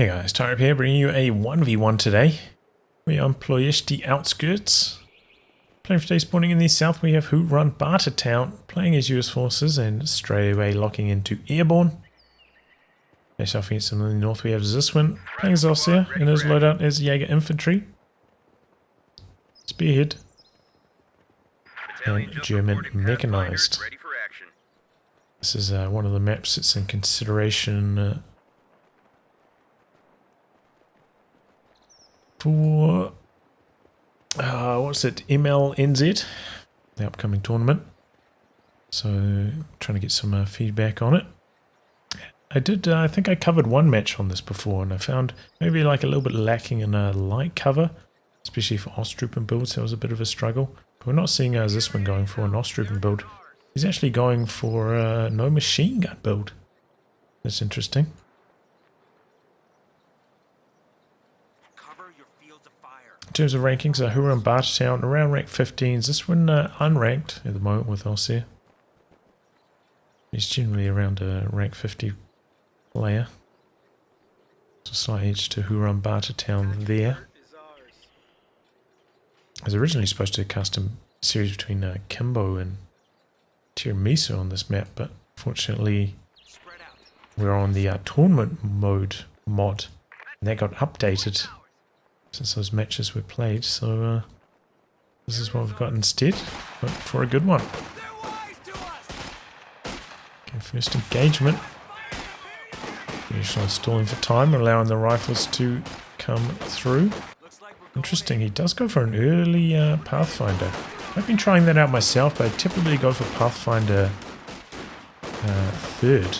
Hey guys, Tyre here, bringing you a 1v1 today. We are on Ploiesti Outskirts. Playing for today, spawning in the south, we have whorunbartertown, playing as US forces and straight away locking into Airborne. Okay, south against them in the north, we have Zyswen, playing as Ostheer, and his loadout is Jaeger infantry, Spearhead, and German mechanized. This is one of the maps that's in consideration for what's it, MLNZ, the upcoming tournament. So trying to get some feedback on it. I think I covered one match on this before, and I found maybe like a little bit lacking in light cover, especially for Ostheer builds. That was a bit of a struggle. But we're not seeing Zyswen going for an Ostheer build. He's actually going for no machine gun build. That's interesting. In terms of rankings, whorunbartertown around rank 15. This one unranked at the moment with Ostheer. He's generally around a rank 50 player. So slight edge to whorunbartertown there. I was originally supposed to custom series between Kimbo and Tiramisu on this map, but unfortunately we're on the tournament mode mod, and that got updated since those matches were played, so this is what we've got instead, but for a good one. Okay, first engagement. Finish on stalling for time, allowing the rifles to come through. Interesting, he does go for an early Pathfinder. I've been trying that out myself, but I typically go for Pathfinder third.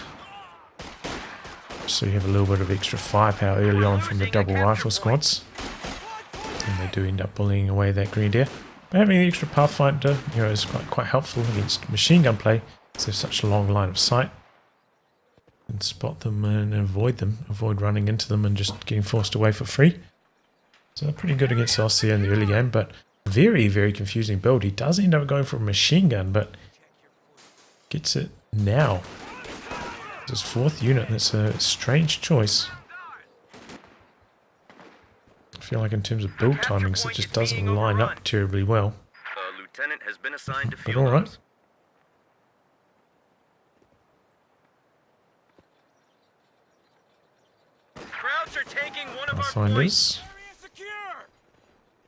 So you have a little bit of extra firepower early on from the double rifle squads. And they do end up bullying away that green deer. But having the extra Pathfinder, is quite helpful against machine gun play, because they have such a long line of sight. And spot them and avoid them. Avoid running into them and just getting forced away for free. So pretty good against Ostheer in the early game, but very, very confusing build. He does end up going for a machine gun, but gets it now. It's his fourth unit. That's a strange choice. I feel like in terms of build timings, it just doesn't line up terribly well. Lieutenant has been assigned to but alright. Pathfinders.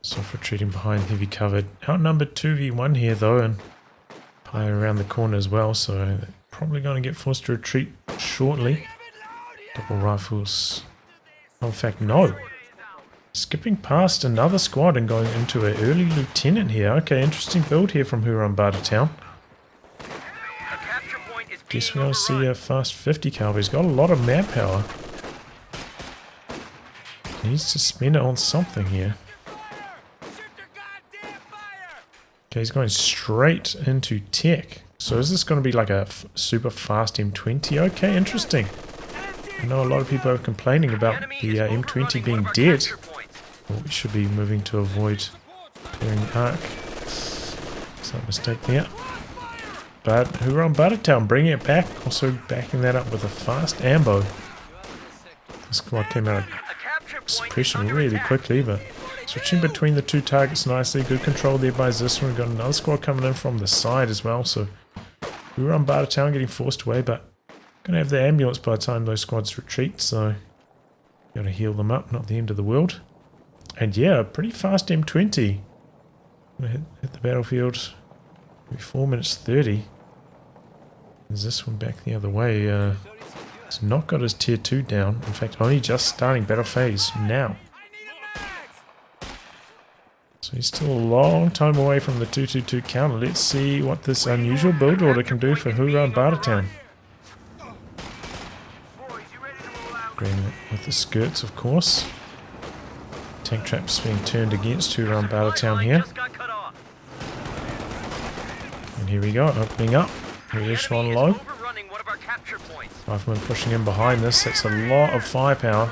Soft retreating behind heavy covered. Outnumbered 2v1 here though, and Pie around the corner as well, so they're probably going to get forced to retreat shortly. Double rifles. Oh, in fact, no. Skipping past another squad and going into an early lieutenant here. Okay, interesting build here from whorunbartertown. Guess we're going to see a fast 50 caliber. He's got a lot of map power. Needs to spend it on something here. Okay, he's going straight into tech. So is this going to be like a super fast M20? Okay, interesting. I know a lot of people are complaining about the M20 being dead. Well, we should be moving to avoid clearing the arc. Slight mistake there. But whorunbartertown bringing it back. Also backing that up with a fast ambo. The squad came out of suppression really quickly, but switching between the two targets nicely. Good control there by Zyswen. We've got another squad coming in from the side as well, so whorunbartertown getting forced away, but going to have the ambulance by the time those squads retreat, so got to heal them up, not the end of the world. And yeah, pretty fast M20. Gonna hit the battlefield maybe 4 minutes 30. There's this one back the other way. He's not got his tier 2 down. In fact, only just starting battle phase now. So he's still a long time away from the 222 counter. Let's see what this unusual build order can do for whorunbartertown. Agreement with the skirts, of course. Tank traps being turned against whorunbartertown here. And here we go, opening up. Echelon low. Rifleman pushing in behind this. That's a lot of firepower.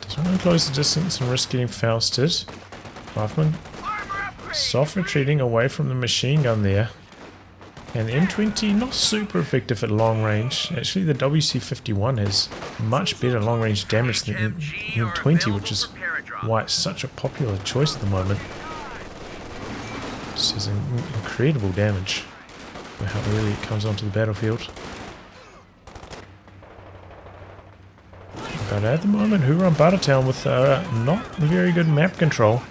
Doesn't want to close the distance and risk getting fausted. Rifleman soft retreating away from the machine gun there. And the M20 not super effective at long range. Actually the WC-51 has much better long range damage than the M20, which is why it's such a popular choice at the moment. This is incredible damage for how early it comes onto the battlefield. But at the moment, whorunbartertown with not very good map control.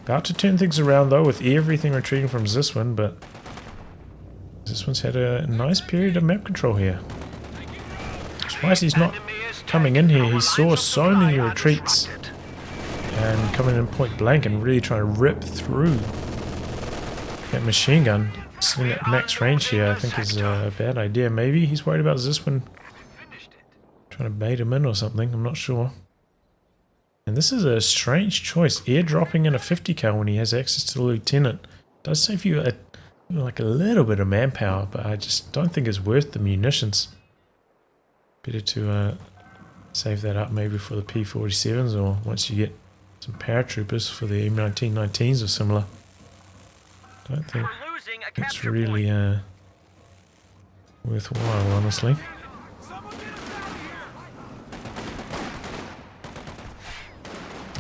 About to turn things around though with everything retreating from Zyswen, but Zyswen's had a nice period of map control here. I'm surprised he's not coming in here. He saw so many retreats and coming in point blank and really trying to rip through that machine gun. Sitting at max range here I think is a bad idea. Maybe he's worried about Zyswen trying to bait him in or something, I'm not sure. And this is a strange choice, airdropping in a 50 cal when he has access to the lieutenant. Does save you like a little bit of manpower, but I just don't think it's worth the munitions. Better to save that up maybe for the P-47s, or once you get some paratroopers for the M1919s or similar. Don't think it's really worthwhile, honestly.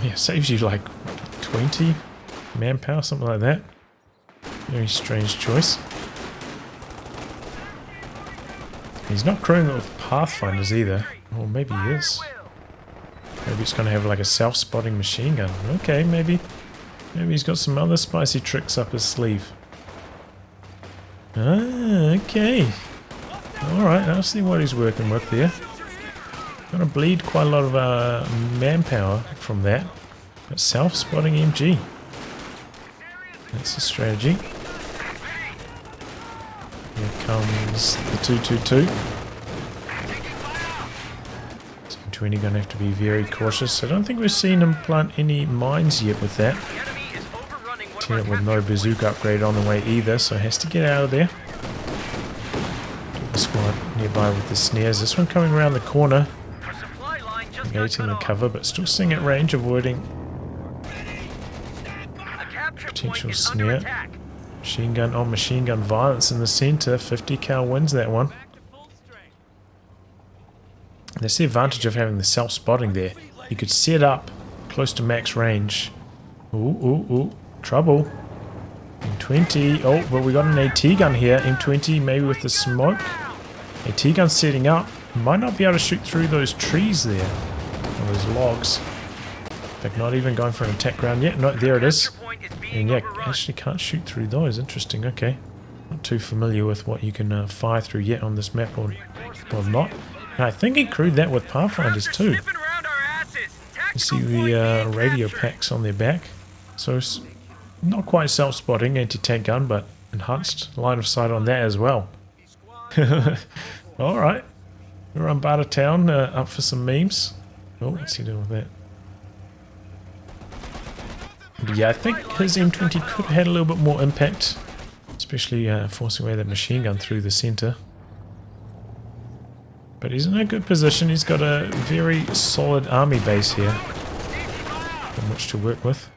Yeah, saves you like 20 manpower, something like that. Very strange choice. He's not crewing it with Pathfinders either. Or maybe he is. Maybe it's going to have like a self-spotting machine gun. Okay, maybe he's got some other spicy tricks up his sleeve. Ah, okay. Alright, I'll see what he's working with there. Going to bleed quite a lot of manpower from that. But self-spotting MG. That's the strategy. Here comes the 222. So 20 going to have to be very cautious. I don't think we've seen him plant any mines yet with that. Lieutenant with no bazooka upgrade on the way either, so has to get out of there. The squad nearby with the snares. This one coming around the corner. Negating the cover, but still staying at range, avoiding potential snare. Machine gun on machine gun violence in the center. 50 cal wins that one. And that's the advantage of having the self-spotting there. You could set up close to max range. Ooh, trouble. M20. Oh, but we got an AT gun here. M20 maybe with the smoke. AT gun setting up. Might not be able to shoot through those trees there. Or those logs. In fact, not even going for an attack ground yet. No, there it is. And yeah, actually can't shoot through those. Interesting, okay. Not too familiar with what you can fire through yet on this map or not. And I think he crewed that with Pathfinders too. You see the radio packs on their back. So it's not quite self-spotting anti-tank gun, but enhanced line of sight on that as well. Alright. whorunbartertown, up for some memes. Oh, what's he doing with that? But yeah, I think his M20 could have had a little bit more impact, especially forcing away that machine gun through the center. But he's in a good position. He's got a very solid army base here from which to work with.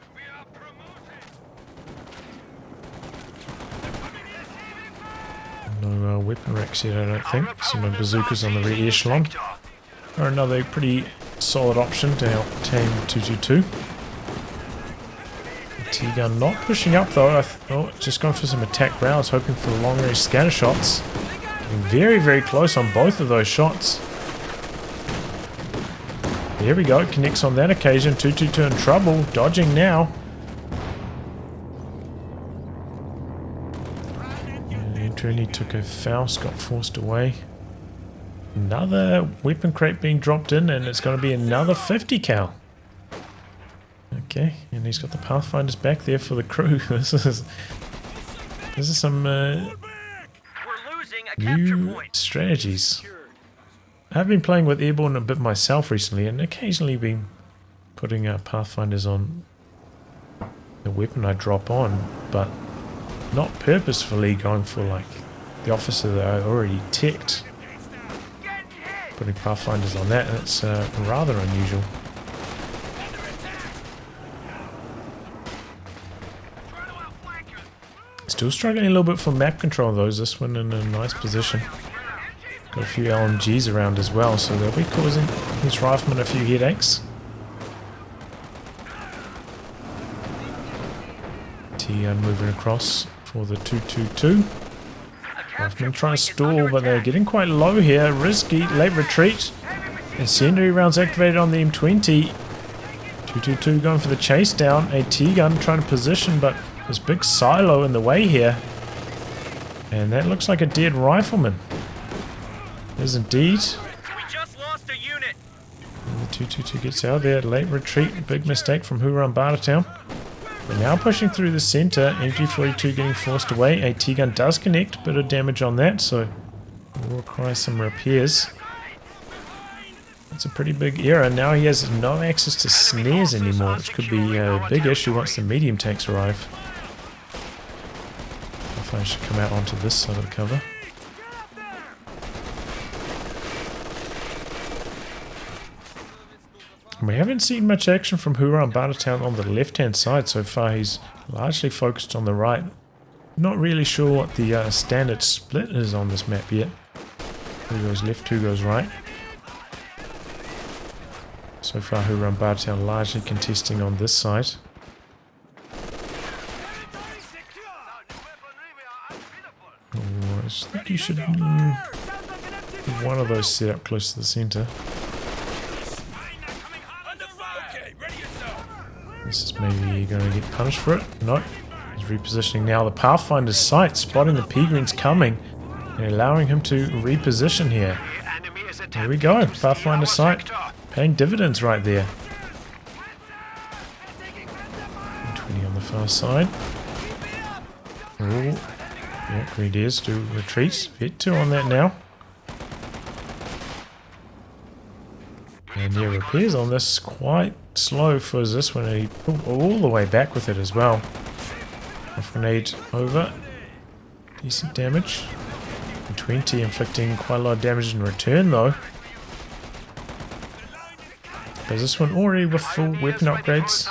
No weapon racks yet, I don't think. So no bazookas on the rear echelon. Or another pretty solid option to help tame 222. T-gun not pushing up though. Just going for some attack rounds, hoping for long range scatter shots. Getting very, very close on both of those shots. There we go, connects on that occasion. 222 in trouble, dodging now. M20 took a Faust, got forced away. Another weapon crate being dropped in, and it's going to be another 50 cal. Okay, and he's got the Pathfinders back there for the crew. This is some new strategies. I've been playing with Airborne a bit myself recently, and occasionally been putting Pathfinders on the weapon I drop on, but not purposefully going for like the officer that I already ticked. Putting Pathfinders on that, and it's rather unusual. Still struggling a little bit for map control though. This one in a nice position. Got a few LMGs around as well, so they'll be causing his riflemen a few headaches. T-gun moving across for the 222. Riflemen trying to stall, but they're getting quite low here. Risky, late retreat. Incendiary rounds activated on the M20. 222 going for the chase down. A T-gun trying to position, but there's big silo in the way here. And that looks like a dead rifleman. There's indeed. We just lost a unit. And the 222 gets out there. Late retreat. Big mistake from whorunbartertown. We're now pushing through the center. MG42 getting forced away. A T-gun does connect. Bit of damage on that, so will require some repairs. That's a pretty big error. Now he has no access to snares anymore, which could be a big issue once the medium tanks arrive. If I should come out onto this side of the cover. We haven't seen much action from whorunbartertown on the left-hand side so far. He's largely focused on the right. Not really sure what the standard split is on this map yet. Who goes left, who goes right. So far whorunbartertown largely contesting on this side. Oh, I think you should have one of those set up close to the center. This is maybe going to get punished for it. Nope. He's repositioning now. The Pathfinder's sight, spotting the P-Greens coming and allowing him to reposition here. There we go. Pathfinder's sight paying dividends right there. 20 on the far side. Oh, yeah, Grenadiers do retreat. Vet 2 on that now. And yeah, repairs on this quite slow for Zyswen, and he pulled all the way back with it as well. Off grenade over. Decent damage. And 20 inflicting quite a lot of damage in return though. But Zyswen already with full weapon upgrades.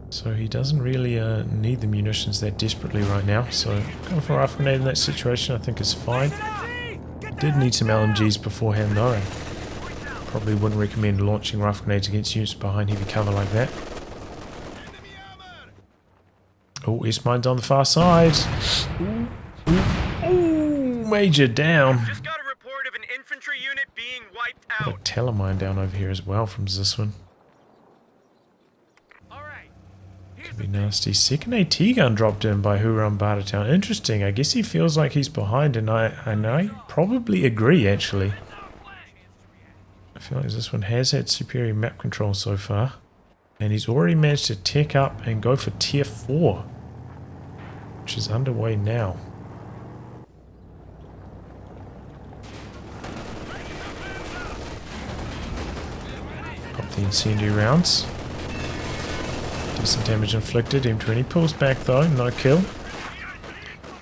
So he doesn't really need the munitions that desperately right now. So going for a rifle grenade in that situation I think is fine. Did need some LMGs beforehand though. Probably wouldn't recommend launching rifle grenades against units behind heavy cover like that. Oh, S-mines on the far side. Ooh, ooh, ooh, major down. Just got a report of an infantry unit being wiped out. Got a telemine down over here as well from Zyswen. Could be nasty. Second AT gun dropped in by whorunbartertown. Interesting. I guess he feels like he's behind, and I probably agree actually. I feel like this one has had superior map control so far. And he's already managed to tech up and go for tier 4. Which is underway now. Pop the incendiary rounds. Decent damage inflicted. M20 pulls back though, no kill.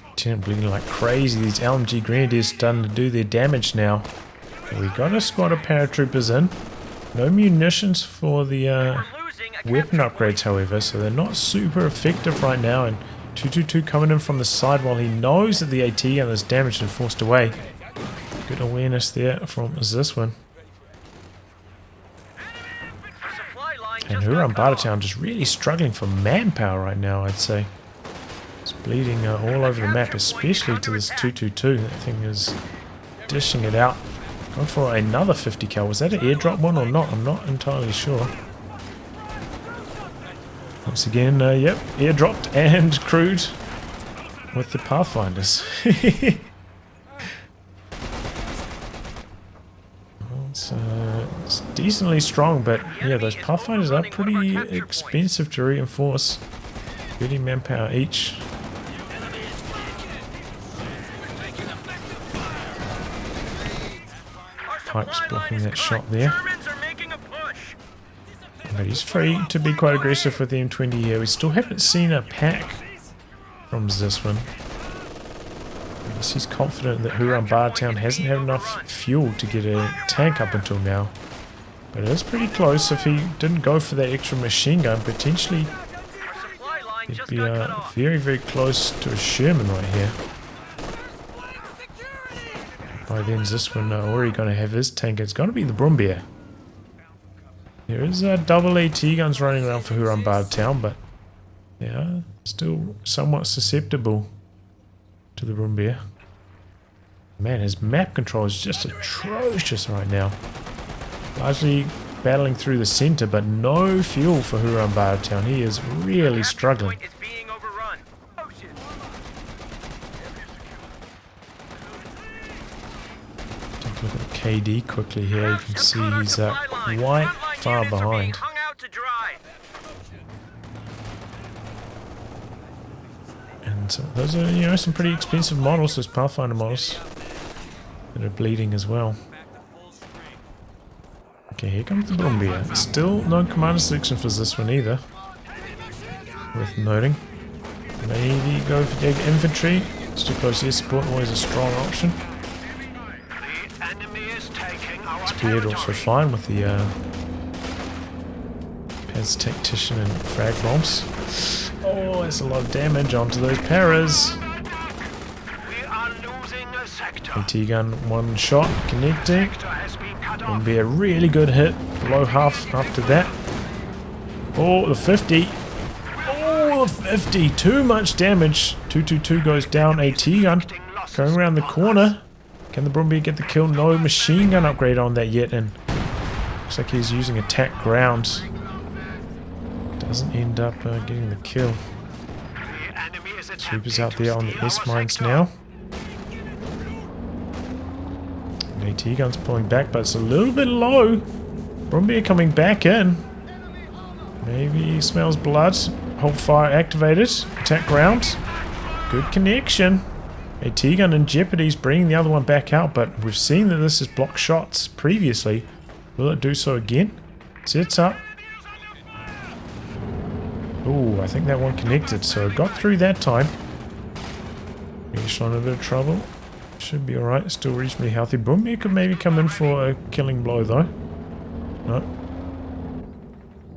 Lieutenant bleeding like crazy. These LMG Grenadiers starting to do their damage now. We got a squad of paratroopers in. No munitions for the weapon upgrades however, so they're not super effective right now. And 222 coming in from the side while he knows that the AT gun is damaged and forced away. Good awareness there from Zyswen. And whorunbartertown just really struggling for manpower right now, I'd say. It's bleeding all over the map, especially to this 222. That thing is dishing it out. Going for another 50 cal. Was that an airdrop one or not? I'm not entirely sure. Once again, yep, airdropped and crewed with the Pathfinders. It's decently strong, but yeah, those Pathfinders are pretty expensive to reinforce. 30 manpower each. Pipes blocking that shot there. But he's free to be quite aggressive with the M20 here. We still haven't seen a pack from Zyswen. I guess he's confident that whorunbartertown hasn't had enough fuel to get a tank up until now. But it is pretty close. If he didn't go for that extra machine gun, potentially line It'd just be got cut off. very, very close to a Sherman right here. By then, Zyswen already going to have his tank. It's going to be the Brumbier. There is double AT guns running around for whorunbartertown, but they are still somewhat susceptible to the Brumbier. Man, his map control is just atrocious right now. Largely battling through the center, but no fuel for whorunbartertown. He is really struggling. Point is being overrun. Oh shit. Take a look at the KD quickly here. You can see he's quite far behind. Hung out to dry. And so those are, you know, some pretty expensive models, those Pathfinder models that are bleeding as well. Okay, here comes the Brumbier. Still no commander selection for this one either. Worth noting. Maybe go for Jaeger infantry. It's too close here. Support always a strong option. Spearhead also fine with the Paz Tactician and frag bombs. Oh, that's a lot of damage onto those paras. AT gun, one shot, connecting. Will be a really good hit. Below half after that. Oh, the 50. Oh, the 50. Too much damage. 222 goes down. AT gun going around the corner. Can the Brumbier get the kill? No machine gun upgrade on that yet, and looks like he's using attack ground. Doesn't end up getting the kill. Sweepers out there on the S-mines now. And AT gun's pulling back, but it's a little bit low. Brumbier coming back in. Maybe he smells blood. Hold fire activated. Attack ground. Good connection. AT gun in jeopardy is bringing the other one back out, but we've seen that this has blocked shots previously. Will it do so again? Sets up. Ooh, I think that one connected, so it got through that time. He's in a bit of trouble. Should be alright, still reasonably healthy. Brumbier could maybe come in for a killing blow though. No.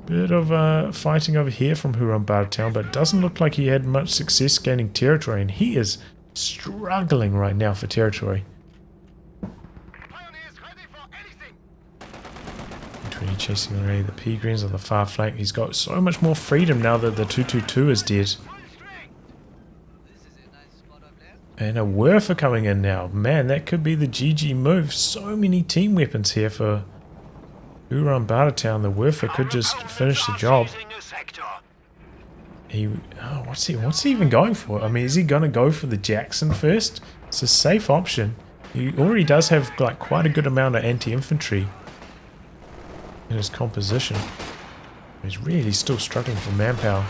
Bit of fighting over here from whorunbartertown, but it doesn't look like he had much success gaining territory, and he is struggling right now for territory. 20 chasing away the Peregrines on the far flank. He's got so much more freedom now that the 222 is dead. And a Werfer coming in now. Man, that could be the GG move. So many team weapons here for whorunbartertown. The Werfer could just finish the job. What's he even going for? I mean, is he going to go for the Jackson first? It's a safe option. He already does have like quite a good amount of anti-infantry in his composition. He's really still struggling for manpower.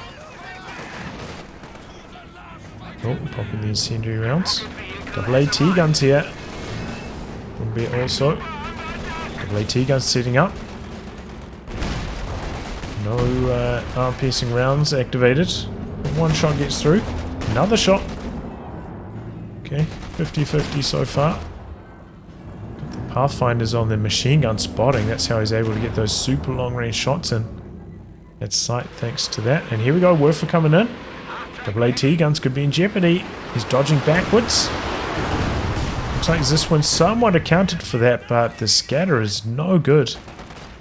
Oh, popping the incendiary rounds. Double AT guns here. Will be also. Double AT guns setting up. No arm-piercing rounds activated. One shot gets through. Another shot. Okay, 50-50 so far. Got the Pathfinders on the machine gun spotting. That's how he's able to get those super long-range shots in. That's sight thanks to that. And here we go, Werfer coming in. Double AT guns could be in jeopardy. He's dodging backwards. Looks like this one somewhat accounted for that, but the scatter is no good.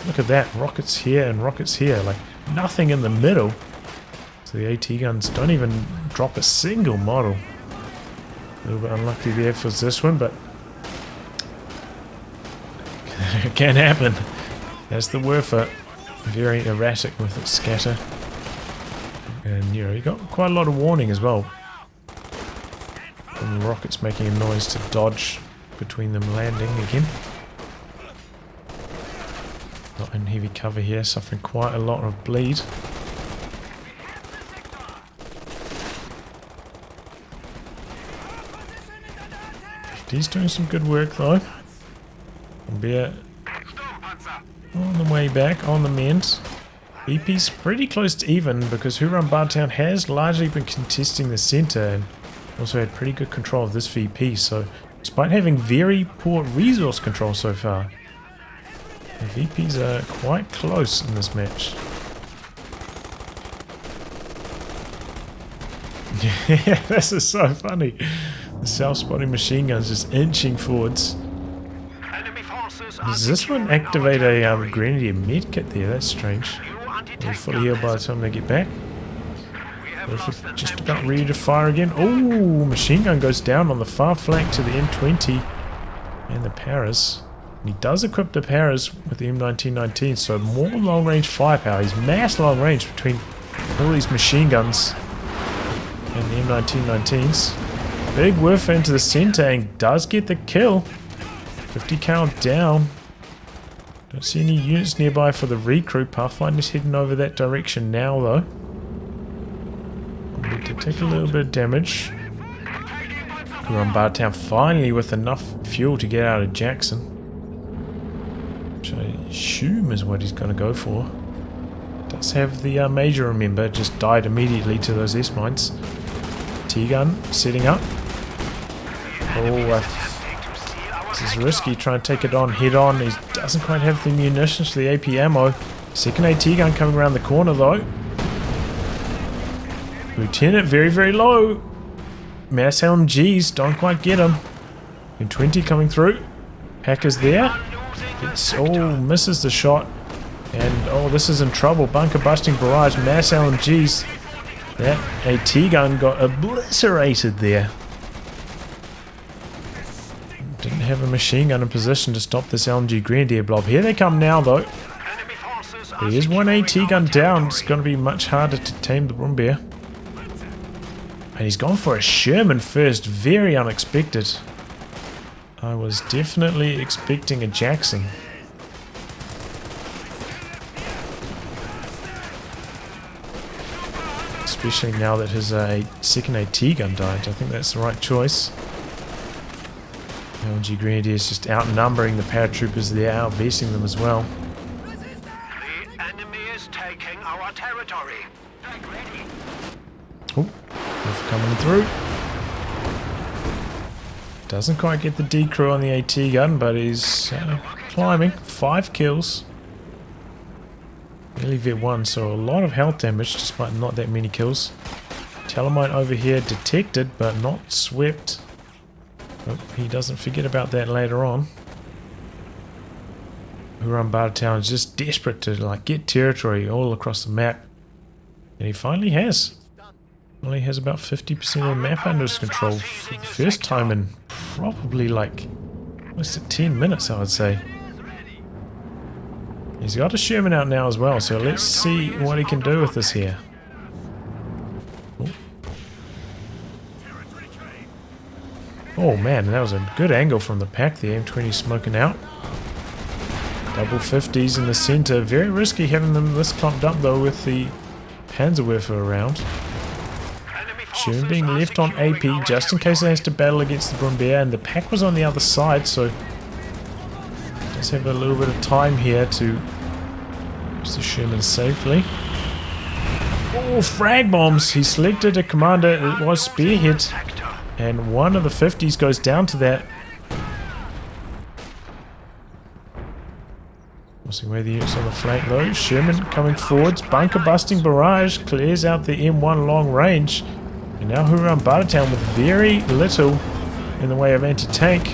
Look at that, rockets here and rockets here, like nothing in the middle. So the AT guns don't even drop a single model. A little bit unlucky there for this one, but it can happen. That's the Werfer, very erratic with its scatter. And you know, you got quite a lot of warning as well. From the rockets making a noise to dodge between them landing again. Not in heavy cover here, suffering quite a lot of bleed. He's doing some good work though. Be on the way back, on the mend. VP's pretty close to even because whorunbartertown has largely been contesting the center and also had pretty good control of this VP. So despite having very poor resource control so far, the VPs are quite close in this match. Yeah, this is so funny. The self-spotting machine gun's just inching forwards. Does this one activate a Grenadier medkit there? That's strange. We're fully healed by the time they get back. We're just about ready to fire again. Oh, machine gun goes down on the far flank to the M20 and the Paras. And he does equip the Paras with the M1919, so more long-range firepower. He's mass long-range between all these machine guns and the M1919s. Big whiff into the center and does get the kill. 50 count down. Don't see any units nearby for the recruit. Pathfinder's heading over that direction now though. Need to take a little bit of damage. Whorunbartertown finally with enough fuel to get out of Jackson. Which I assume is what he's going to go for. Does have the major, remember, just died immediately to those S-mines. T-gun setting up. Oh, this is risky, trying to take it on head on. He doesn't quite have the munitions for the AP ammo. Second AT gun coming around the corner though. Lieutenant very, very low. Mass LMGs don't quite get him. M20 coming through. Hacker's there. Misses the shot. And this is in trouble. Bunker busting barrage. Mass LMGs. That AT gun got obliterated there. Didn't have a machine gun in position to stop this LMG Grenadier blob. Here they come now though. There is one AT gun down. It's going to be much harder to tame the Brumbear. And he's gone for a Sherman first. Very unexpected. I was definitely expecting a Jackson. Especially now that his second AT gun died. I think that's the right choice. LG Grenadier is just outnumbering the paratroopers there, outversing them as well. The enemy is taking our territory. Ready. Oh, coming through. Doesn't quite get the decrew on the AT gun, but he's climbing. 5 kills. Nearly vet 1, so a lot of health damage despite not that many kills. Telemite over here detected, but not swept. Oh, he doesn't forget about that later on. Whorunbartertown is just desperate to get territory all across the map. And he finally has. Only has about 50% of the map under his control for the first time in probably almost 10 minutes, I would say. He's got a Sherman out now as well, so let's see what he can do with this here. Oh man, that was a good angle from the pack. The M20 smoking out. Double 50s in the center. Very risky having them this clumped up though with the Panzerwerfer around. Sherman being left on AP just in case it has to battle against the Brumbear, and the pack was on the other side, so does have a little bit of time here to use the Sherman safely. Oh, frag bombs! He selected a commander. It was Spearhead. And one of the 50s goes down to that. We'll see where the units on the flank though. Sherman coming forwards. Bunker busting barrage. Clears out the M1 long range. And now Whorunbartertown with very little in the way of anti-tank.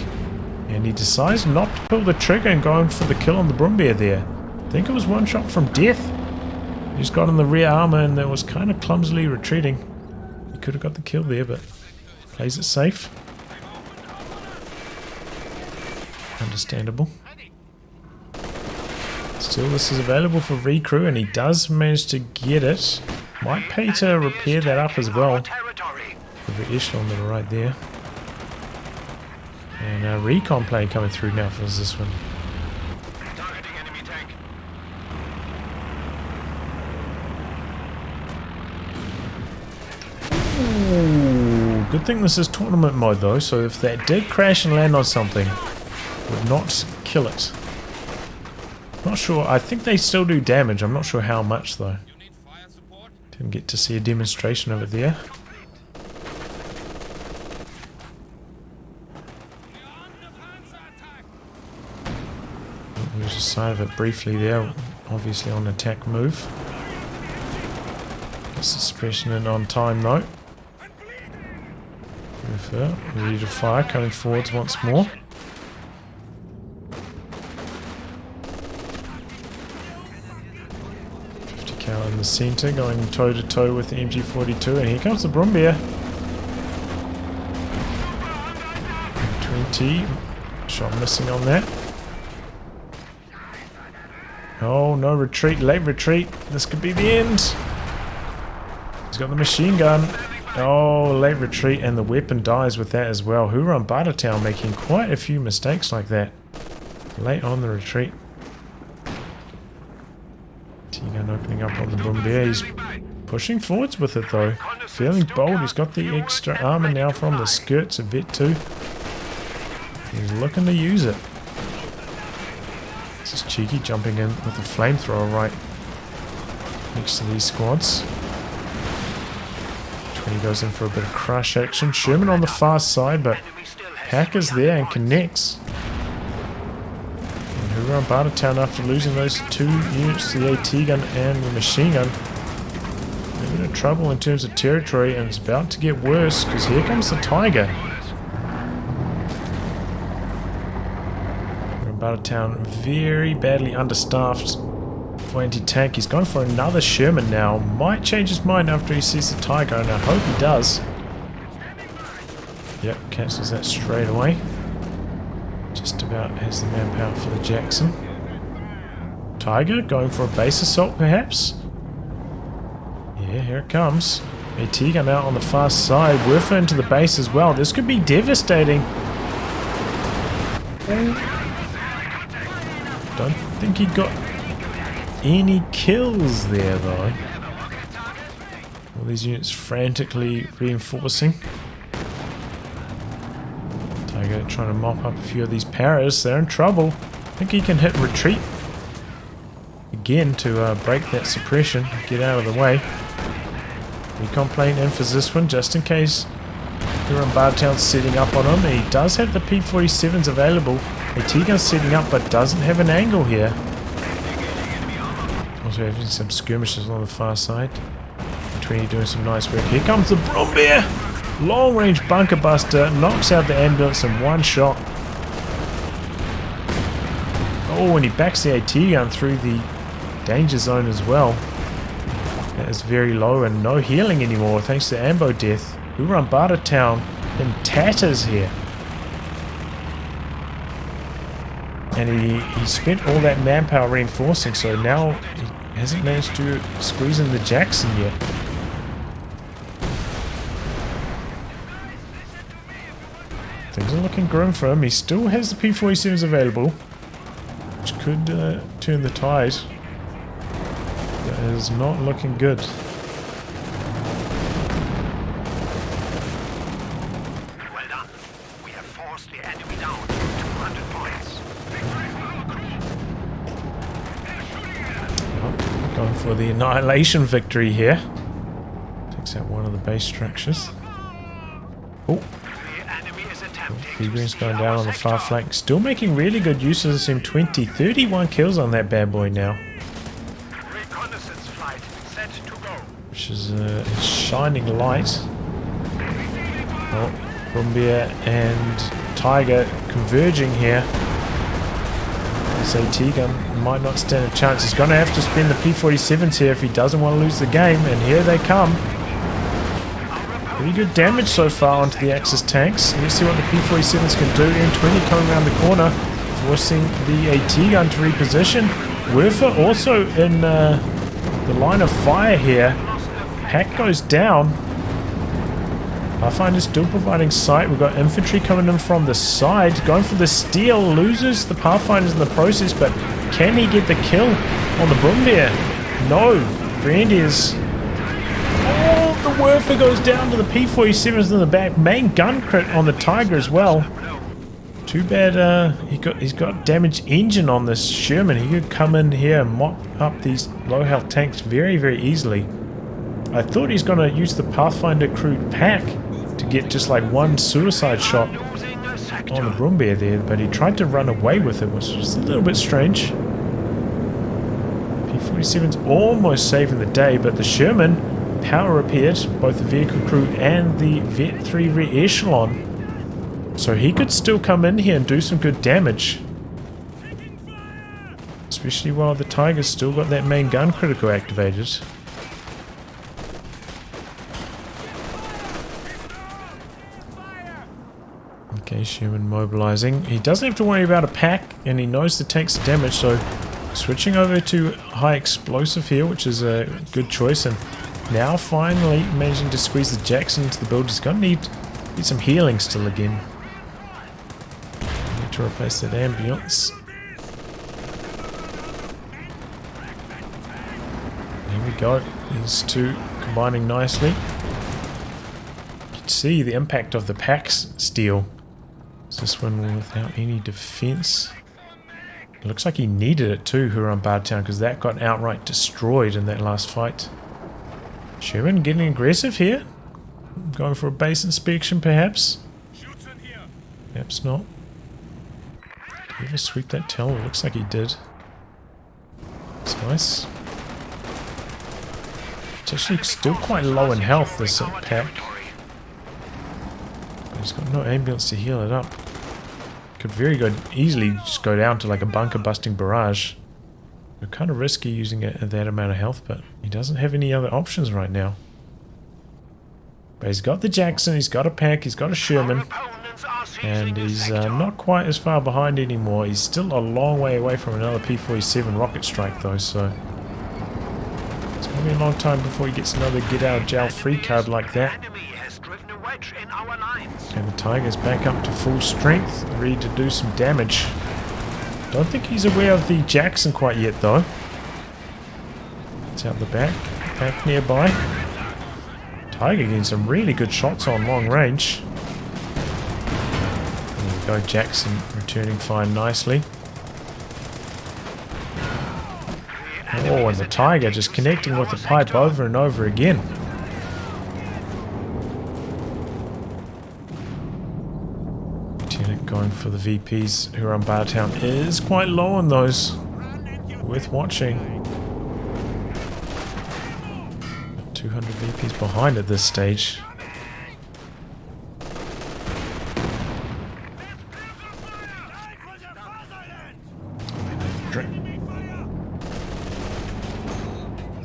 And he decides not to pull the trigger and going for the kill on the Brumbear there. I think it was one shot from death. He's got in the rear armor and that was kind of clumsily retreating. He could have got the kill there, but plays it safe. Understandable. Still, this is available for recrew, and he does manage to get it. Might pay to repair that up as well. The echelon that are right there. And a recon plane coming through now for this one. Ooh, good thing this is tournament mode though, so if that did crash and land on something, would not kill it. Not sure, I think they still do damage, I'm not sure how much though. Didn't get to see a demonstration of it there. There's a sign of it briefly there, obviously on attack move. Gets the suppression in on time though. Werfer, ready to fire, coming forwards once more. Cal in the centre, going toe to toe with the MG42, and here comes the Brumbier. 20, shot missing on that. Oh no, retreat, late retreat. This could be the end. He's got the machine gun. Oh, late retreat, and the weapon dies with that as well. whorunbartertown making quite a few mistakes like that. Late on the retreat. T-gun opening up on the Brumbier. He's pushing forwards with it though. Feeling bold. He's got the extra armor now from the skirts of Vet 2. He's looking to use it. This is cheeky, jumping in with a flamethrower right next to these squads. 20 goes in for a bit of crush action. Sherman on the far side, but Hacker's there and connects. whorunbartertown, after losing those two units, the AT gun and the machine gun, they're in a bit of trouble in terms of territory, and it's about to get worse because here comes the Tiger. whorunbartertown very badly understaffed for anti-tank. He's going for another Sherman now. Might change his mind after he sees the Tiger, and I hope he does. Yep, cancels that straight away. Just about has the manpower for the Jackson. Tiger going for a base assault perhaps? Yeah, here it comes. AT gun out on the far side. Werfer into the base as well. This could be devastating. Don't think he got any kills there though. All these units frantically reinforcing. Tiger trying to mop up a few of these paras. They're in trouble. I think he can hit retreat again to break that suppression. Get out of the way. Recon plane in for Zyswen just in case whorunbartertown's setting up on him. He does have the P-47s available. A T-gun's setting up but doesn't have an angle here. Also having some skirmishes on the far side. 20 doing some nice work. Here comes the Brumbier! Long range bunker buster, knocks out the ambulance in one shot. Oh, and he backs the AT gun through the danger zone as well. That is very low and no healing anymore thanks to ambo death. whorunbartertown in tatters here. And he spent all that manpower reinforcing, so now he hasn't managed to squeeze in the Jackson yet. Things are looking grim for him. He still has the P-47s available, which could turn the tide. That is not looking good. Well done. We have forced the enemy down to 200 points. Going for the annihilation victory here. Takes out one of the base structures. Oh. Peagram's going down on the far flank. Still making really good use of this M20. 31 kills on that bad boy now. Reconnaissance flight set to go. Which is a shining light. Oh, Brumbier and Tiger converging here. This AT gun might not stand a chance. He's going to have to spend the P-47s here if he doesn't want to lose the game. And here they come. Pretty good damage so far onto the Axis tanks. Let's see what the P-47s can do. M20 coming around the corner, forcing the AT gun to reposition. Werfer also in the line of fire here. Hack goes down. Pathfinder's still providing sight. We've got infantry coming in from the side. Going for the steal. Loses the Pathfinders in the process, but can he get the kill on the Brumbier? No. Grandiers. The Werfer goes down to the P-47s in the back. Main gun crit on the Tiger as well. Too bad he's got damaged engine on this Sherman. He could come in here and mop up these low health tanks very, very easily. I thought he's going to use the Pathfinder crude pack to get just like one suicide shot on the Brumbier there, but he tried to run away with it, which was a little bit strange. P-47's almost saving the day, but the Sherman power repaired, both the vehicle crew and the Vet 3 rear echelon. So he could still come in here and do some good damage. Especially while the Tiger's still got that main gun critical activated. Okay, Sherman mobilizing. He doesn't have to worry about a pack, and he knows the tank's damage, so switching over to high explosive here, which is a good choice, and now finally managing to squeeze the Jackson into the build. He's going to need some healing still again. Need to replace that ambulance. There we go. These two combining nicely. You can see the impact of the pack's steel. Is this one without any defense? It looks like he needed it too, whorunbartertown, because that got outright destroyed in that last fight. Sherman getting aggressive here? Going for a base inspection perhaps? Perhaps not. Did he ever sweep that tower? It looks like he did. It's nice. It's actually still quite low in health, this pack. He's got no ambulance to heal it up. Could very good, easily just go down to like a bunker busting barrage. They're kind of risky using it at that amount of health, but he doesn't have any other options right now. But he's got the Jackson, he's got a pack, he's got a Sherman, and he's not quite as far behind anymore. He's still a long way away from another P-47 rocket strike though, so it's going to be a long time before he gets another get out of jail free card like that. And the Tiger's back up to full strength, ready to do some damage. Don't think he's aware of the Jackson quite yet though. It's out the back nearby. Tiger getting some really good shots on long range. There we go, Jackson returning fine nicely. Oh, and the Tiger just connecting with the pipe over and over again. Going for the VPs. whorunbartertown is quite low on those. Worth watching. 200 VPs behind at this stage.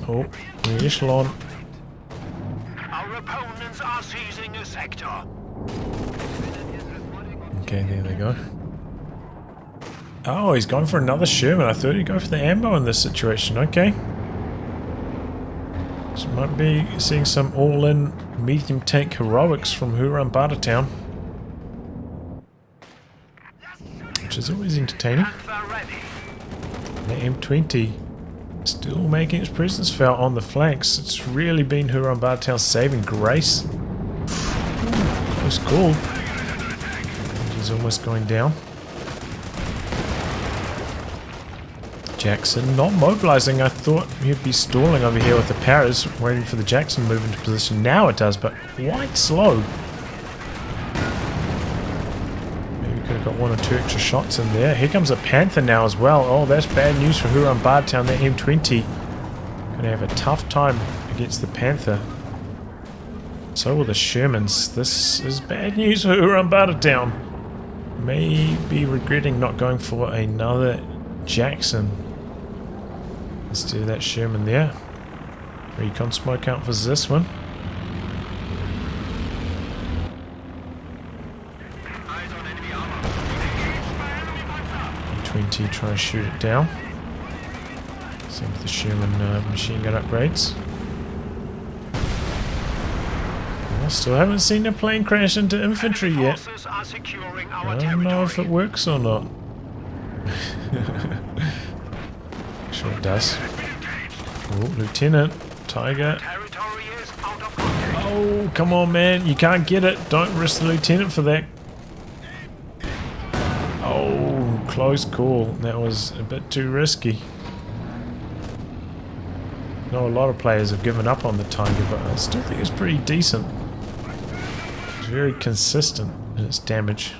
Oh, the echelon. Our opponents are seizing a sector. Okay, there they go. Oh, he's going for another Sherman. I thought he'd go for the ammo in this situation. Okay. So might be seeing some all-in medium tank heroics from whorunbartertown, which is always entertaining. The M20 still making its presence felt on the flanks. It's really been whorunbartertown's saving grace. Close call. He's almost going down. Jackson not mobilizing. I thought he'd be stalling over here with the Paras, waiting for the Jackson to move into position. Now it does, but quite slow. Maybe could have got one or two extra shots in there. Here comes a Panther now as well. Oh, that's bad news for whorunbartertown. That M20 gonna have a tough time against the Panther. So will the Shermans. This is bad news for whorunbartertown. May be regretting not going for another Jackson instead of that Sherman there. Recon smoke out for Zyswen. 20 try to shoot it down. Same with the Sherman machine gun upgrades. I still haven't seen a plane crash into infantry yet. I don't know if it works or not. Sure it does. Oh, Lieutenant, Tiger. Oh, come on, man. You can't get it. Don't risk the Lieutenant for that. Oh, close call. That was a bit too risky. I know a lot of players have given up on the Tiger, but I still think it's pretty decent. It's very consistent in its damage.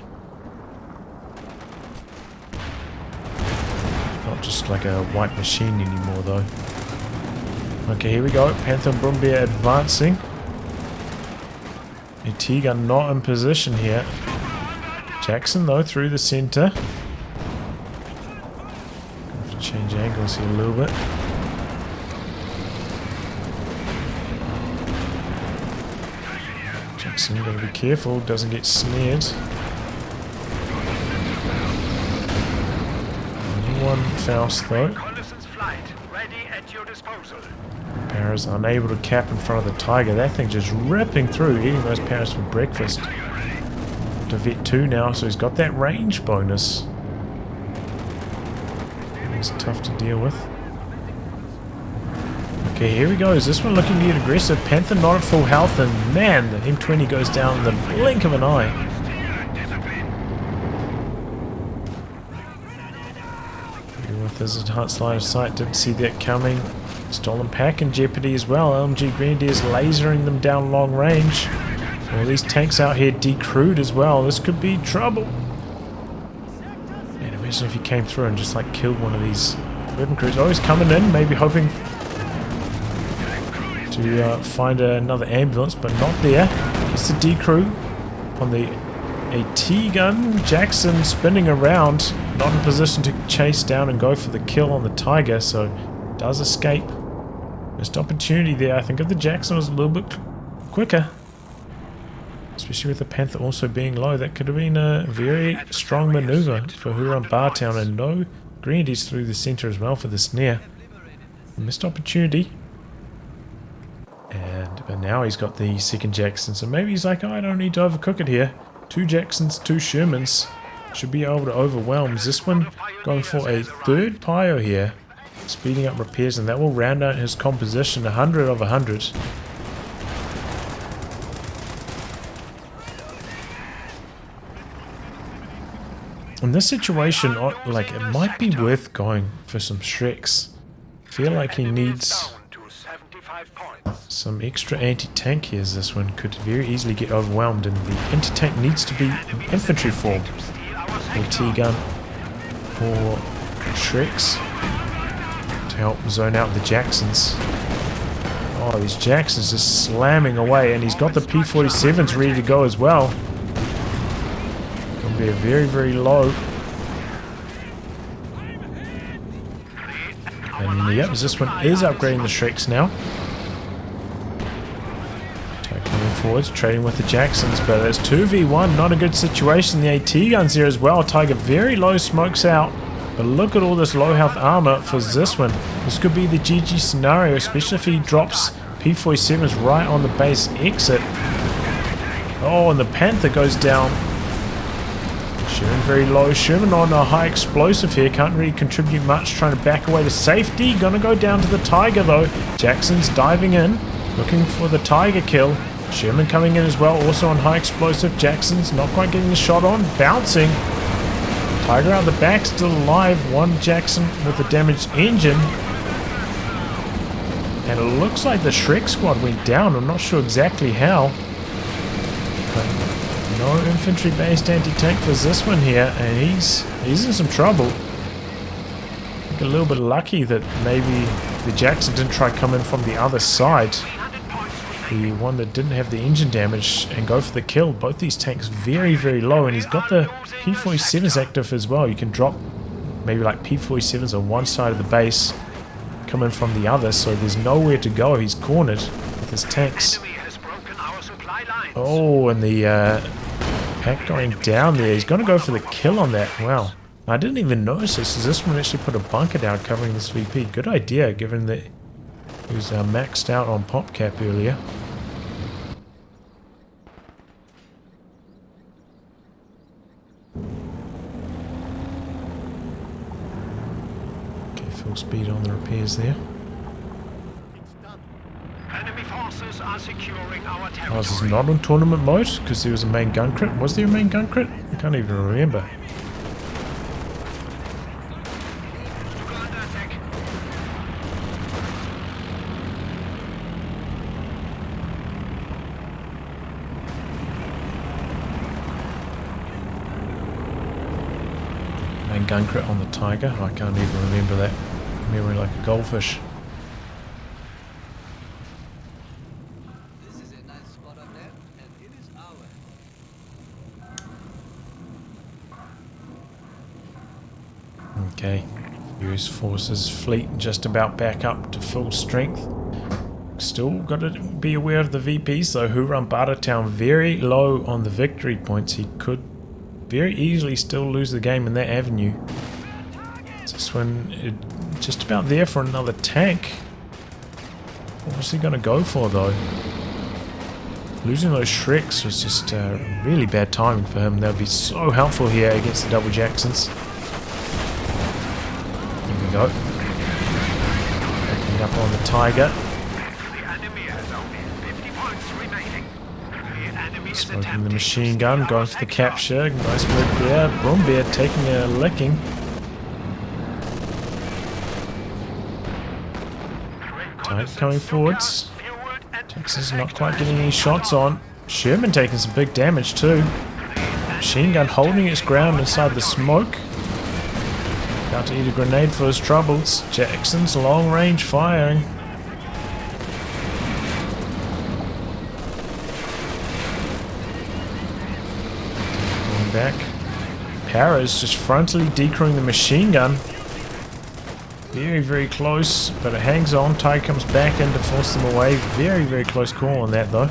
Not just like a white machine anymore, though. Okay, here we go. Panther and Brumbear advancing. A T-gun not in position here. Jackson though through the center. Have to change angles here a little bit. Jackson gotta be careful, doesn't get snared. Only one Faust though. Paras unable to cap in front of the Tiger. That thing just ripping through, eating those Paras for breakfast. To Vet 2 now, so he's got that range bonus. It's tough to deal with. Okay, here we go. Is this one looking to get aggressive? Panther not at full health, and man, the M20 goes down in the blink of an eye. With his enhanced line of sight, didn't see that coming. Stolen pack in jeopardy as well. LMG Grenadiers lasering them down long range. All these tanks out here decrewed as well. This could be trouble. And imagine if he came through and just like killed one of these weapon crews. Oh, he's coming in, maybe hoping to find another ambulance, but not there. It's the decrew on the AT gun. Jackson spinning around, not in position to chase down and go for the kill on the Tiger, so does escape. Missed opportunity there. I think if the Jackson was a little bit quicker, especially with the Panther also being low, that could have been a very strong maneuver for whorunbartertown, and no Grenadiers through the center as well for the snare. Missed opportunity. But now he's got the second Jackson, so maybe he's like, oh, I don't need to overcook it here. 2 Jacksons, 2 Shermans should be able to overwhelm. Zyswen going for a third Pio here, speeding up repairs, and that will round out his composition. 100 of 100. In this situation, like, it might be worth going for some Shreks. I feel like he needs some extra anti-tank here. This one could very easily get overwhelmed, and the anti-tank needs to be in infantry form, or T-gun, or Shreks, to help zone out the Jacksons. Oh, these Jacksons just slamming away, and he's got the P-47s ready to go as well. Gonna be a very, very low. And yep, this one is upgrading the Shreks now. Coming forwards, trading with the Jacksons, but it's 2v1, not a good situation. The AT guns here as well. Tiger very low, smokes out. But look at all this low health armor for Zyswen. This could be the GG scenario, especially if he drops P-47s right on the base exit. Oh, and the Panther goes down. Sherman very low. Sherman on a high explosive here. Can't really contribute much. Trying to back away to safety. Gonna go down to the Tiger though. Jackson's diving in, looking for the Tiger kill. Sherman coming in as well, also on high explosive. Jackson's not quite getting the shot on. Bouncing. Tiger out the back, still alive. One Jackson with a damaged engine. And it looks like the Shrek squad went down. I'm not sure exactly how. But no infantry-based anti-tank for Zyswen here, and he's in some trouble. I think a little bit lucky that maybe the Jackson didn't try coming from the other side. The one that didn't have the engine damage and go for the kill. Both these tanks very, very low, and he's got the P-47s active as well. You can drop maybe like P-47s on one side of the base, come in from the other, so there's nowhere to go. He's cornered with his tanks. Oh, and the pack going down there. He's going to go for the kill on that. Wow. I didn't even notice this. This one actually put a bunker down covering this VP. Good idea, given that he was maxed out on PopCap earlier. Okay, full speed on the repairs there. Enemy forces are securing our territory. Oh, this is not on tournament mode because there was a main gun crit. Was there a main gun crit? I can't even remember. Gun crit on the Tiger. I can't even remember that. Memory like a goldfish. Okay, US forces fleet just about back up to full strength. Still got to be aware of the VPs though. Whorunbartertown very low on the victory points. He could very easily still lose the game in that avenue. Zyswen just about there for another tank. What was he going to go for though? Losing those Shreks was just really bad timing for him. That would be so helpful here against the double Jacksons. Here we go. Opening up on the Tiger. Smoking the machine gun, going for the capture. Nice work there. Brumbeer taking a licking. Tiger coming forwards. Texas not quite getting any shots on. Sherman taking some big damage too. Machine gun holding its ground inside the smoke. About to eat a grenade for his troubles. Jackson's long range firing. Back. Para's just frontally decrewing the machine gun. Very, very close, but it hangs on. Tiger comes back in to force them away. Very, very close call on that though.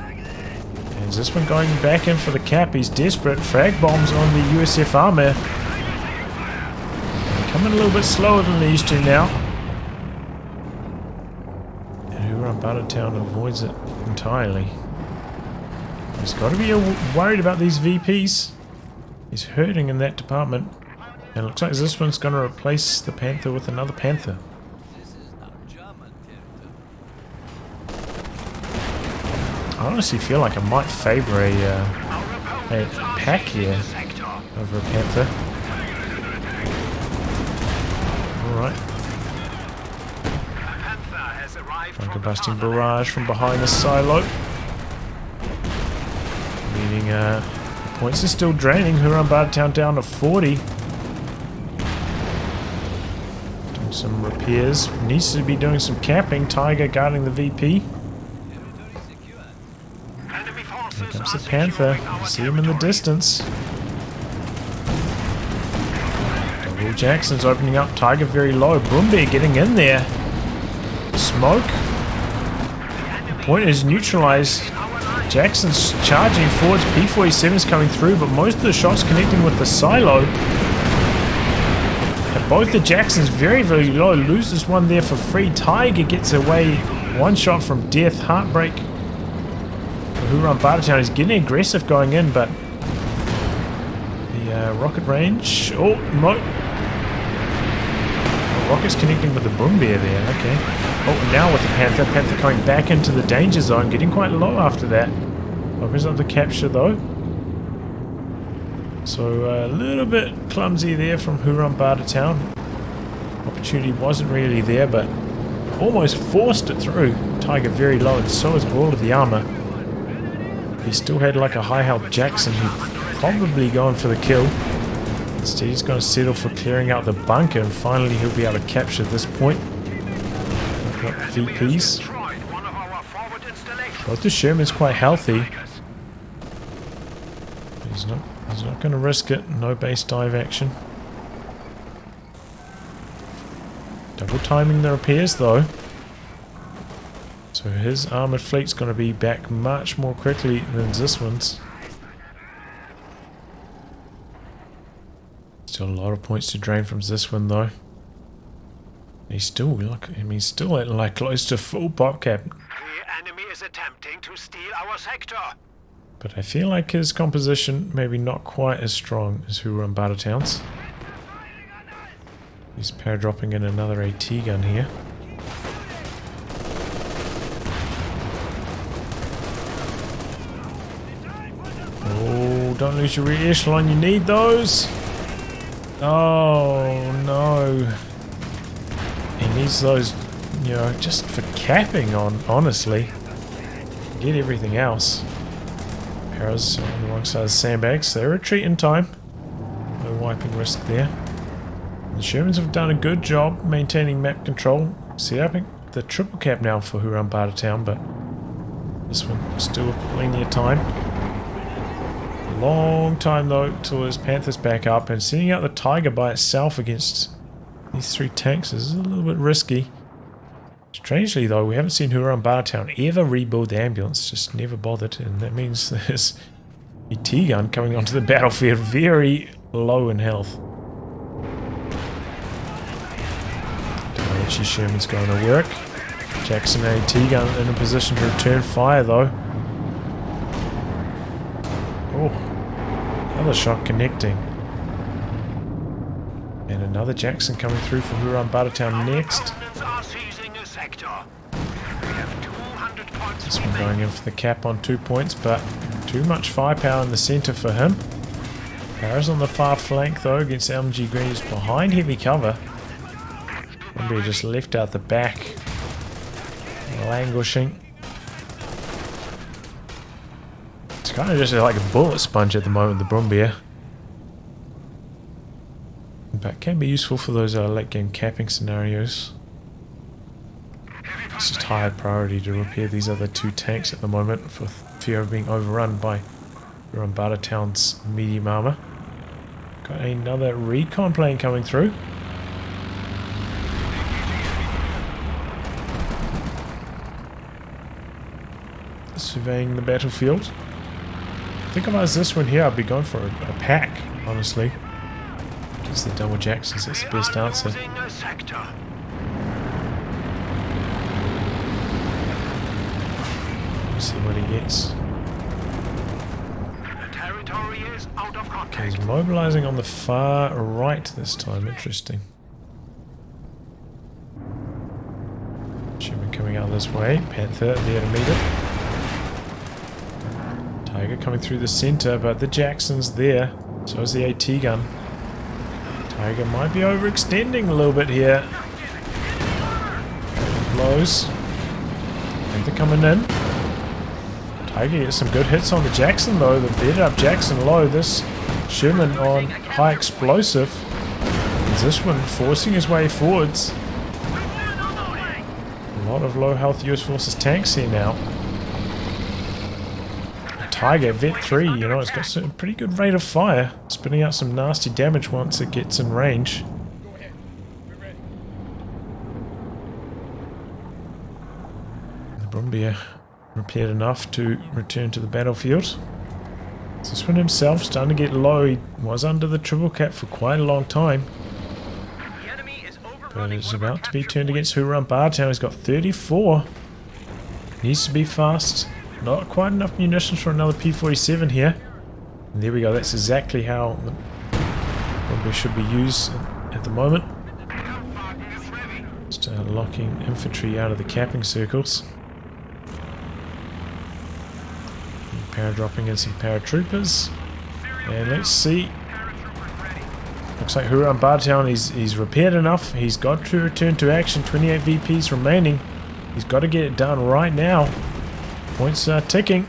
And this one going back in for the cap. He's desperate. Frag bombs on the USF armor. Coming a little bit slower than they used to now. And Whorunbartertown avoids it entirely. He's got to be worried about these VPs. He's hurting in that department. And it looks like this one's going to replace the Panther with another Panther. I honestly feel like I might favor a pack here over a Panther. Alright. Bunker busting barrage from behind the silo. Meaning points are still draining. Whorunbartertown down to 40. Doing some repairs. Needs to be doing some capping. Tiger guarding the VP. Here comes the Panther. You see him in the distance. Double Jackson's opening up. Tiger very low. Brumbeer getting in there. Smoke. The point is neutralized. Jackson's charging forwards, P-47's coming through, but most of the shots connecting with the silo. And both the Jacksons very, very low. Loses one there for free. Tiger gets away. One shot from death. Heartbreak. Whorunbartertown is getting aggressive going in, but the rocket range. Oh, no. Rocket's connecting with the Brumbeer there. Okay. Oh, now with the Panther. Panther coming back into the danger zone, getting quite low after that. Opens up the capture though. So a little bit clumsy there from Whorunbartertown. Opportunity wasn't really there, but almost forced it through. Tiger very low, and so is all of the armor. He still had like a high health Jackson who'd probably gone for the kill. Instead he's going to settle for clearing out the bunker, and finally he'll be able to capture this point. Got VPs. Both the Sherman's quite healthy. He's not going to risk it. No base dive action. Double timing the repairs though. So his armoured fleet's going to be back much more quickly than Zyswen's. Still a lot of points to drain from Zyswen though. He's still still at like close to full pop cap. The enemy is attempting to steal our sector. But I feel like his composition maybe not quite as strong as Whorunbartertown's. He's paradropping in another AT gun here. Oh, don't lose your rear echelon, you need those! Oh no. He needs those, you know, just for capping on, honestly. Get everything else. Para's on the wrong side of the sandbags. They retreat in time. No wiping risk there. The Shermans have done a good job maintaining map control. See, I think the triple cap now for Whorunbartertown, but this one still plenty of time. long time though till this Panther's back up, and sending out the Tiger by itself against these 3 tanks is a little bit risky. Strangely though, we haven't seen whorunbartertown ever rebuild the ambulance, just never bothered, and that means there's a T-gun coming onto the battlefield very low in health. Taichi Sherman's going to work. Jackson AT gun in a position to return fire though. Oh, another shot connecting. And another Jackson coming through for whorunbartertown next. This one going in for the cap on 2 points, but too much firepower in the centre for him. Power's on the far flank though against LMG Green, is behind heavy cover. Brumbier just left out the back, languishing. It's kind of just like a bullet sponge at the moment, the Brumbier. But can be useful for those late game capping scenarios. It's just higher priority to repair these other 2 tanks at the moment for fear of being overrun by whorunbartertown's medium armour. Got another recon plane coming through. Surveying the battlefield. I think if I was this one here, I'd be going for a pack, honestly. Against the double Jacksons, that's the best answer. Let's see what he gets. Okay, he's mobilizing on the far right this time. Interesting. Sherman coming out this way. Panther there to meet it. Tiger coming through the center, but the Jackson's there. So is the AT gun. Tiger might be overextending a little bit here. Blows. Panther coming in. Tiger gets some good hits on the Jackson though. The bedded up Jackson low. This Sherman on high explosive. Is this one forcing his way forwards? A lot of low health US Forces tanks here now. Tiger, Vet 3, you know, it's got a pretty good rate of fire, spitting out some nasty damage once it gets in range. The Brumbier repaired enough to return to the battlefield. Zyswen himself starting to get low. He was under the triple cap for quite a long time. But it's about to be turned against whorunbartertown. He's got 34. Needs to be fast. Not quite enough munitions for another P-47 here. And there we go, that's exactly how the Brumbier should be used at the moment. Start locking infantry out of the capping circles. Paradropping in some paratroopers. And let's see. Looks like whorunbartertown, he's repaired enough. He's got to return to action. 28 VPs remaining. He's got to get it done right now. Points are ticking.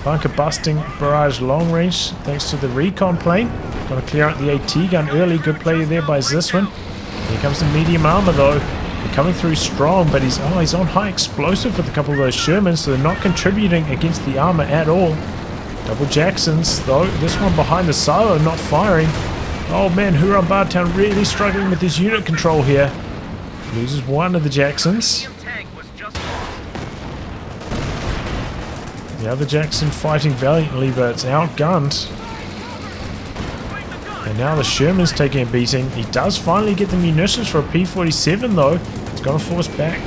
Bunker busting barrage long range thanks to the recon plane. Got to clear out the AT gun early. Good play there by Zyswen. Here comes the medium armor though. They're coming through strong, but he's on high explosive with a couple of those Shermans, so they're not contributing against the armor at all. Double Jacksons though. This one behind the silo not firing. Oh man, whorunbartertown really struggling with his unit control here. Loses one of the Jacksons. The other Jackson fighting valiantly, but it's outgunned. And now the Sherman's taking a beating. He does finally get the munitions for a P-47 though. It's going to force back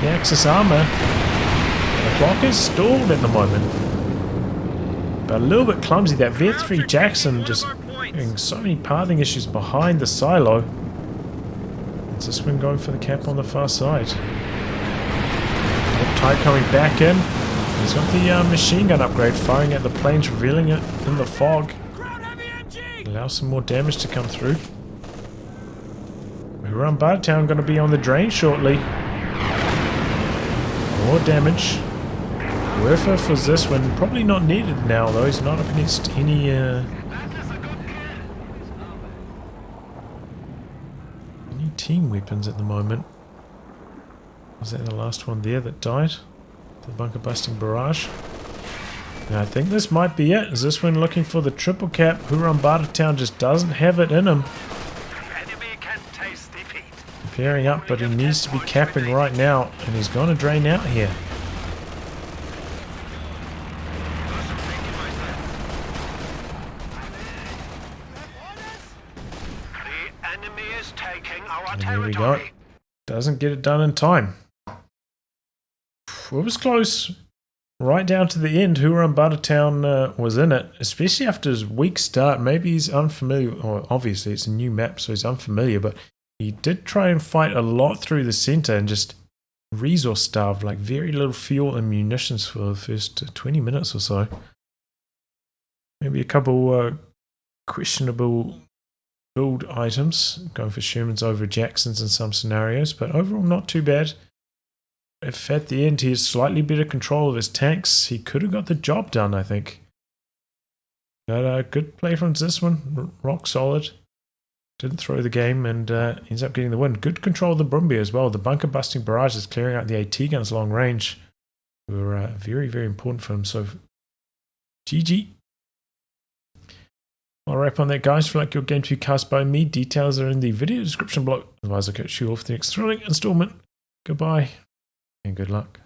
the Axis armor. The clock is stalled at the moment. But a little bit clumsy. That Vet 3 Jackson just having so many pathing issues behind the silo. It's this one going for the cap on the far side. Tide coming back in. He's got the machine gun upgrade firing at the planes, revealing it in the fog. Allow some more damage to come through. whorunbartertown going to be on the drain shortly. More damage. Werfer for Zyswen. Probably not needed now though. He's not up against any team weapons at the moment. Was that the last one there that died? The bunker busting barrage. And I think this might be it. Zyswen looking for the triple cap. whorunbartertown just doesn't have it in him. The enemy can taste defeat. Pairing up, but he needs to be capping right now, and he's going to drain out here. The enemy is taking our And there we go. territory. Doesn't get it done in time. It was close. Right down to the end, whorunbartertown was in it, especially after his weak start. Maybe he's unfamiliar, or obviously it's a new map, so he's unfamiliar, but he did try and fight a lot through the center and just resource starved, like very little fuel and munitions for the first 20 minutes or so. Maybe a couple questionable build items, going for Shermans over Jacksons in some scenarios, but overall not too bad. If at the end he has slightly better control of his tanks, he could have got the job done, I think. But good play from Zyswen, rock solid. Didn't throw the game and ends up getting the win. Good control of the Brumby as well. The bunker busting barrage is clearing out the AT guns long range. Were very, very important for him. So GG. I'll wrap on that, guys. If you like your game to be cast by me, details are in the video description below. Otherwise, I'll catch you off the next thrilling installment. Goodbye and good luck.